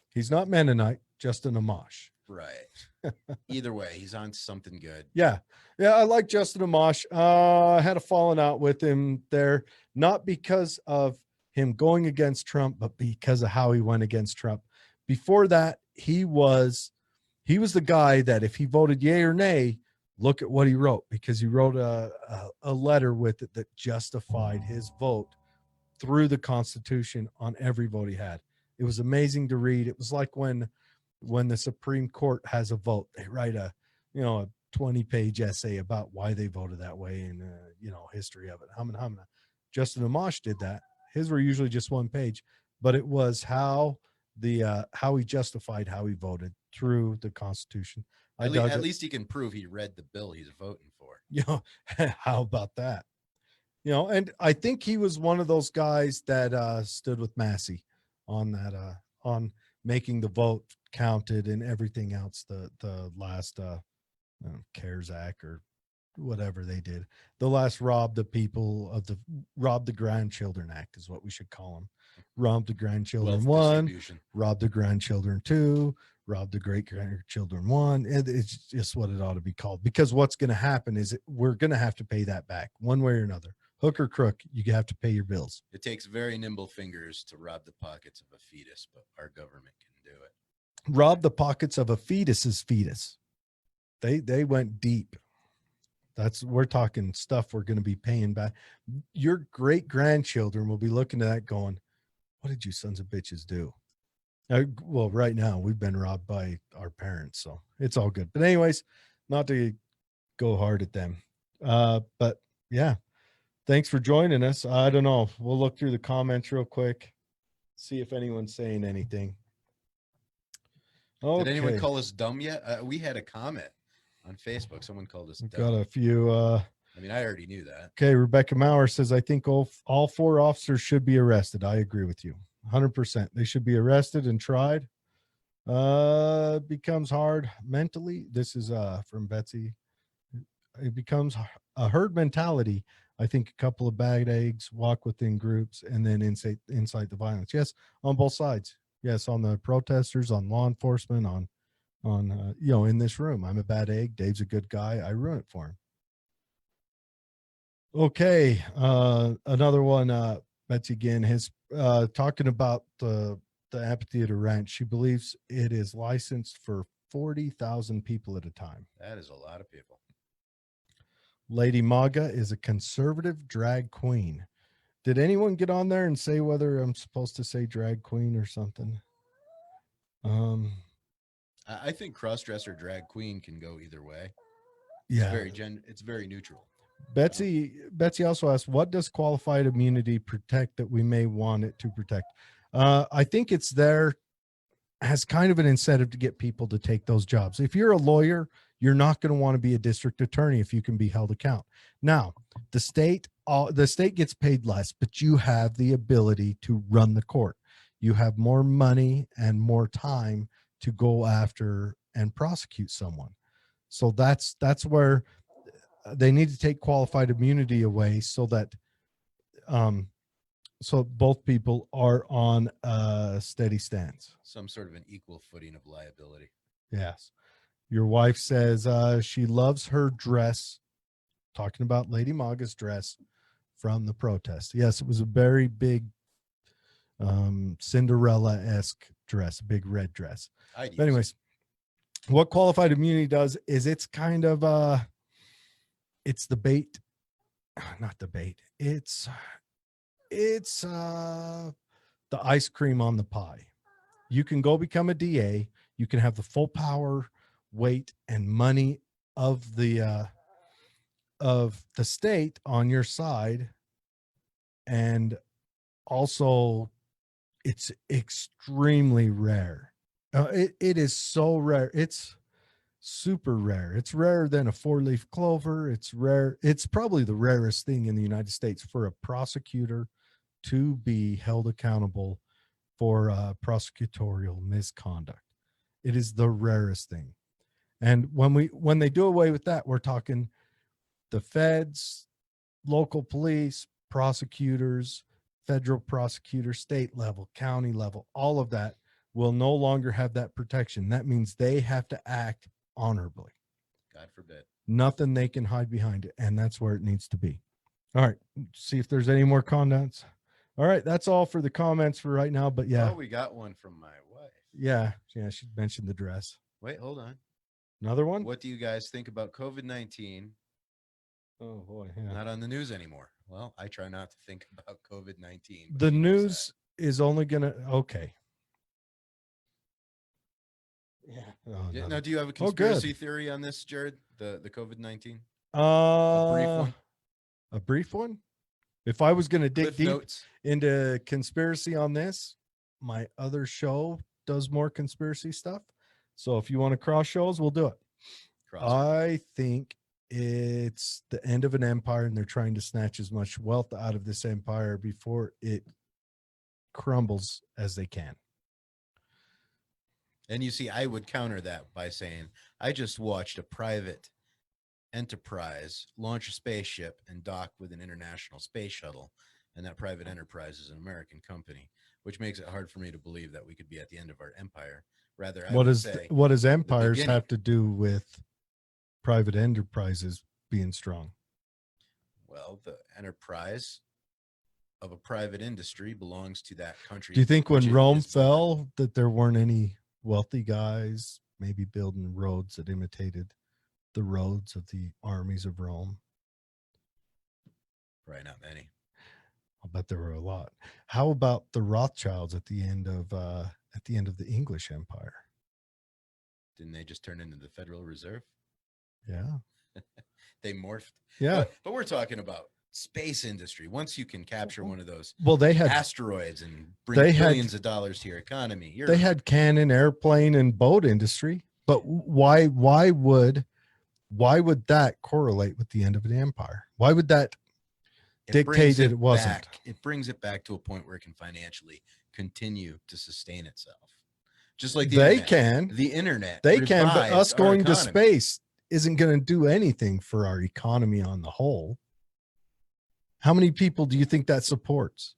He's not Mennonite, just an Amash. Right. Either way, he's on something good. Yeah. I like Justin Amash. I had a falling out with him there, not because of him going against Trump, but because of how he went against Trump. Before that, he was the guy that if he voted yay or nay, look at what he wrote, because he wrote a letter with it that justified his vote through the Constitution on every vote he had. It was amazing to read. It was like when the Supreme Court has a vote, they write a 20-page essay about why they voted that way and history of it. Humana. Justin Amash did that. His were usually just one page, but it was how he justified how he voted through the Constitution. At least he can prove he read the bill he's voting for. How about that? And I think he was one of those guys that stood with Massey on that on making the vote counted and everything else. The last CARES Act or whatever they did. The last rob the grandchildren act is what we should call them. Rob the grandchildren one, rob the grandchildren two, rob the great grandchildren one. It's just what it ought to be called, because what's going to happen is we're going to have to pay that back one way or another. Hook or crook, you have to pay your bills. It takes very nimble fingers to rob the pockets of a fetus, but our government can do it. Rob the pockets of a fetus's fetus. They went deep. We're talking stuff we're going to be paying back. Your great grandchildren will be looking at that going, what did you sons of bitches do? Well, right now we've been robbed by our parents, so it's all good. But anyways, not to go hard at them. But yeah, thanks for joining us. I don't know. We'll look through the comments real quick, see if anyone's saying anything. Okay. Did anyone call us dumb yet? We had a comment on Facebook. Someone called us dumb. Got a few. I mean, I already knew that. Okay. Rebecca Maurer says, I think all four officers should be arrested. I agree with you 100%. They should be arrested and tried. Becomes hard mentally. This is from Betsy. It becomes a herd mentality. I think a couple of bad eggs walk within groups and then incite the violence. Yes, on both sides. Yes, on the protesters, on law enforcement, on in this room. I'm a bad egg. Dave's a good guy. I ruin it for him. Okay, another one. Betsy again, his talking about the amphitheater ranch. She believes it is licensed for 40,000 people at a time. That is a lot of people. Lady Maga is a conservative drag queen. Did anyone get on there and say whether I'm supposed to say drag queen or something? I think crossdresser drag queen can go either way. Yeah, It's very neutral. Betsy also asked, what does qualified immunity protect that we may want it to protect? I think it's there as kind of an incentive to get people to take those jobs. If you're a lawyer, you're not going to want to be a district attorney if you can be held account. Now, the state gets paid less, but you have the ability to run the court. You have more money and more time to go after and prosecute someone. So that's where they need to take qualified immunity away so that so both people are on a steady stance. Some sort of an equal footing of liability. Yes. Your wife says she loves her dress, talking about Lady Maga's dress from the protest. Yes, it was a very big Cinderella-esque dress, a big red dress. But anyways, what qualified immunity does is it's kind of it's the bait, not the bait. It's the ice cream on the pie. You can go become a DA. You can have the full power, weight, and money of the state on your side, and also it's extremely rare. It is so rare. It's super rare. It's rarer than a 4-leaf clover. It's rare. It's probably the rarest thing in the United States for a prosecutor to be held accountable for prosecutorial misconduct. It is the rarest thing. And when they do away with that, we're talking the feds, local police, prosecutors, federal prosecutors, state level, county level, all of that will no longer have that protection. That means they have to act honorably. God forbid. Nothing they can hide behind it. And that's where it needs to be. All right. See if there's any more comments. All right. That's all for the comments for right now. But yeah. Oh, we got one from my wife. Yeah. Yeah. She mentioned the dress. Wait, hold on. Another one? What do you guys think about COVID-19? Oh boy. Yeah. Not on the news anymore. Well, I try not to think about COVID-19. The news is only gonna okay. Yeah. Oh, Yeah, no. now, do you have a conspiracy theory on this, Jared? The COVID-19? A brief one? A brief one? If I was gonna dig Cliff deep notes. into conspiracy on this, my other show does more conspiracy stuff. So if you want to cross shows, we'll do it. I think it's the end of an empire and they're trying to snatch as much wealth out of this empire before it crumbles as they can. And you see, I would counter that by saying, I just watched a private enterprise launch a spaceship and dock with an international space shuttle. And that private enterprise is an American company, which makes it hard for me to believe that we could be at the end of our empire. Rather, What does empires have to do with private enterprises being strong? Well, the enterprise of a private industry belongs to that country. Do you think when Rome fell that there weren't any wealthy guys maybe building roads that imitated the roads of the armies of Rome? Probably not many. I'll bet there were a lot. How about the Rothschilds at the end of the English Empire? Didn't they just turn into the Federal Reserve? Yeah. They morphed. Yeah. But we're talking about space industry. Once you can capture one of those they had asteroids and bring billions of dollars to your economy. They had cannon, airplane, and boat industry. But why would that correlate with the end of an empire? Why would that dictate it wasn't? It brings it back to a point where it can financially continue to sustain itself. Just like the internet. They can, but us going to space isn't going to do anything for our economy on the whole. How many people do you think that supports?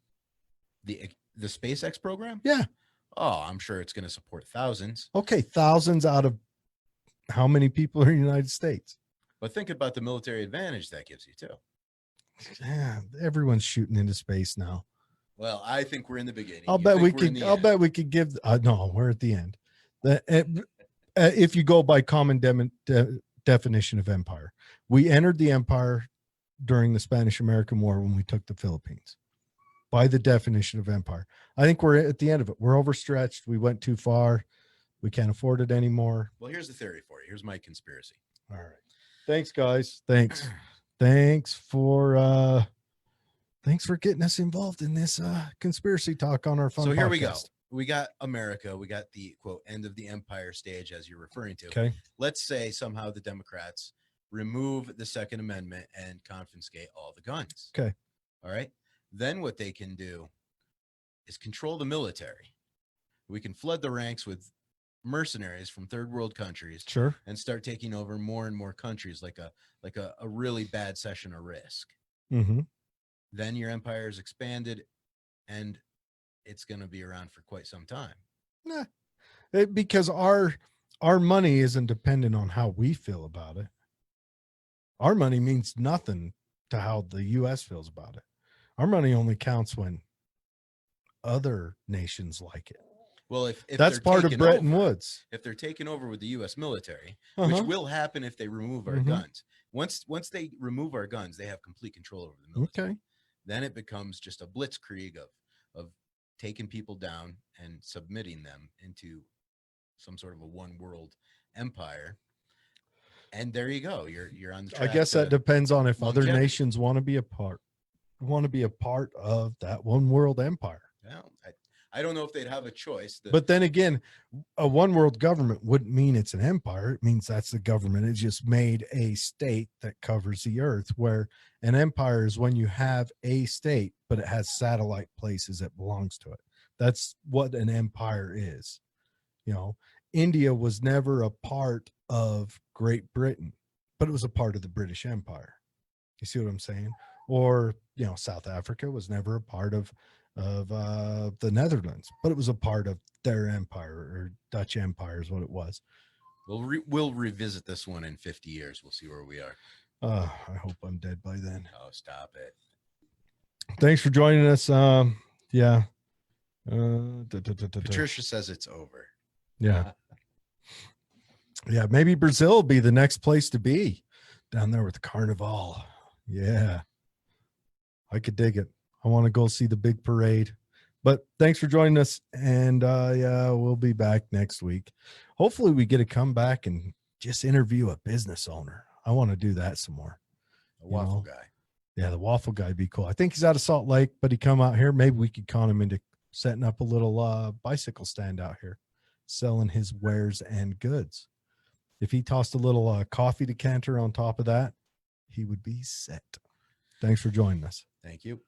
The SpaceX program? Yeah. Oh, I'm sure it's going to support thousands. Okay, thousands out of how many people are in the United States? But think about the military advantage that gives you too. Yeah, everyone's shooting into space now. Well, I think we're in the beginning. I'll bet we could give. No, we're at the end. If you go by common definition of empire, we entered the empire during the Spanish-American War when we took the Philippines. By the definition of empire, I think we're at the end of it. We're overstretched. We went too far. We can't afford it anymore. Well, here's the theory for you. Here's my conspiracy. All right. Thanks, guys. Thanks. thanks for getting us involved in this conspiracy talk on our fun So here we go. podcast. We got America. We got the quote end of the empire stage, as you're referring to. Okay. Let's say somehow the Democrats remove the Second Amendment and confiscate all the guns. Okay. All right. Then what they can do is control the military. We can flood the ranks with mercenaries from third world countries Sure. and start taking over more and more countries like a really bad session of Risk. Mm-hmm. Then your empire is expanded and it's going to be around for quite some time. Because our money isn't dependent on how we feel about it. Our money means nothing to how the U.S. feels about it. Our money only counts when other nations like it. Well, if That's they're part of taking Bretton over- Woods. If they're taking over with the U.S. military, Uh-huh. which will happen if they remove our Mhm. guns. Once they remove our guns, they have complete control over the military. Okay. Then it becomes just a blitzkrieg of taking people down and submitting them into some sort of a one world empire. And there you go. You're on the I track guess that to- depends on if other longevity. nations want to be a part of that one world empire. Well, I don't know if they'd have a choice. But then again, a one world government wouldn't mean it's an empire. It means that's the government. It just made a state that covers the earth, where an empire is when you have a state, but it has satellite places that belongs to it. That's what an empire is. You know, India was never a part of Great Britain, but it was a part of the British Empire. You see what I'm saying? Or, you know, South Africa was never a part of the Netherlands, but it was a part of their empire, or Dutch Empire is what it was. We'll revisit this one in 50 years. We'll see where we are. I hope I'm dead by then. Oh, stop it. Thanks for joining us. Yeah. Patricia says it's over. Yeah. Yeah. Maybe Brazil will be the next place to be, down there with Carnival. Yeah. I could dig it. I want to go see the big parade. But thanks for joining us. And yeah, we'll be back next week. Hopefully we get to come back and just interview a business owner. I want to do that some more. A waffle guy. Yeah, the waffle guy would be cool. I think he's out of Salt Lake, but he come out here. Maybe we could con him into setting up a little bicycle stand out here, selling his wares and goods. If he tossed a little coffee decanter on top of that, he would be set. Thanks for joining us. Thank you.